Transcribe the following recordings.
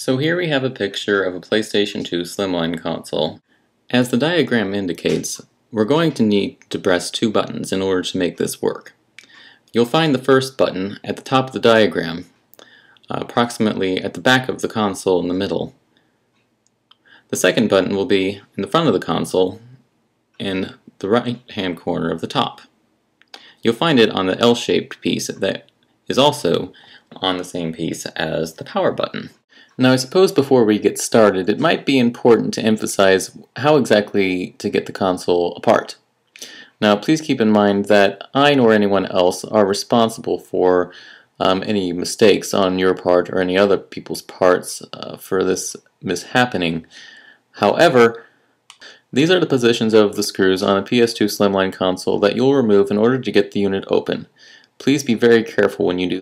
So here we have a picture of a PlayStation 2 Slimline console. As the diagram indicates, we're going to need to press two buttons in order to make this work. You'll find the first button at the top of the diagram, approximately at the back of the console in the middle. The second button will be in the front of the console in the right-hand corner of the top. You'll find it on the L-shaped piece that is also on the same piece as the power button. Now I suppose before we get started, it might be important to emphasize how exactly to get the console apart. Now please keep in mind that I nor anyone else are responsible for any mistakes on your part or any other people's parts for this mishappening. However, these are the positions of the screws on a PS2 Slimline console that you'll remove in order to get the unit open. Please be very careful when you do.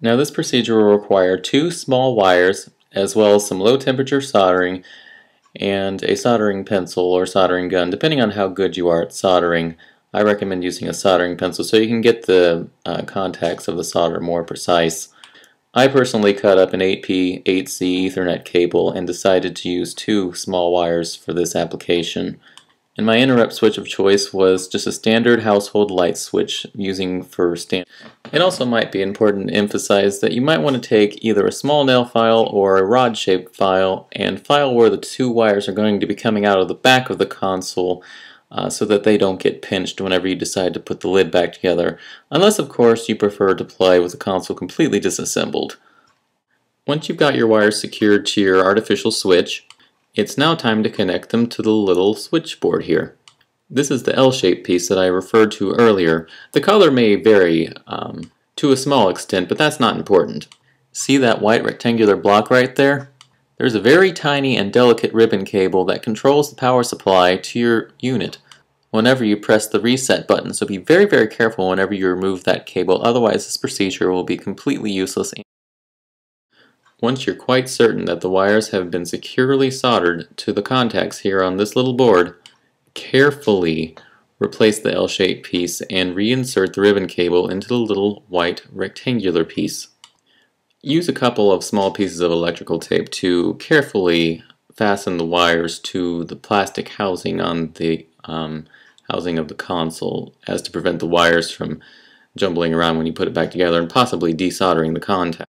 Now this procedure will require two small wires as well as some low temperature soldering and a soldering pencil or soldering gun. Depending on how good you are at soldering, I recommend using a soldering pencil so you can get the contacts of the solder more precise. I personally cut up an 8P 8C Ethernet cable and decided to use two small wires for this application. And my interrupt switch of choice was just a standard household light switch using for standard. It also might be important to emphasize that you might want to take either a small nail file or a rod-shaped file and file where the two wires are going to be coming out of the back of the console so that they don't get pinched whenever you decide to put the lid back together, unless of course you prefer to play with the console completely disassembled. Once you've got your wires secured to your artificial switch, it's now time to connect them to the little switchboard here. This is the L-shaped piece that I referred to earlier. The color may vary to a small extent, but that's not important. See that white rectangular block right there? There's a very tiny and delicate ribbon cable that controls the power supply to your unit whenever you press the reset button, so be very, very careful whenever you remove that cable, otherwise this procedure will be completely useless. Once you're quite certain that the wires have been securely soldered to the contacts here on this little board, carefully replace the L-shaped piece and reinsert the ribbon cable into the little white rectangular piece. Use a couple of small pieces of electrical tape to carefully fasten the wires to the plastic housing on the housing of the console as to prevent the wires from jumbling around when you put it back together and possibly desoldering the contact.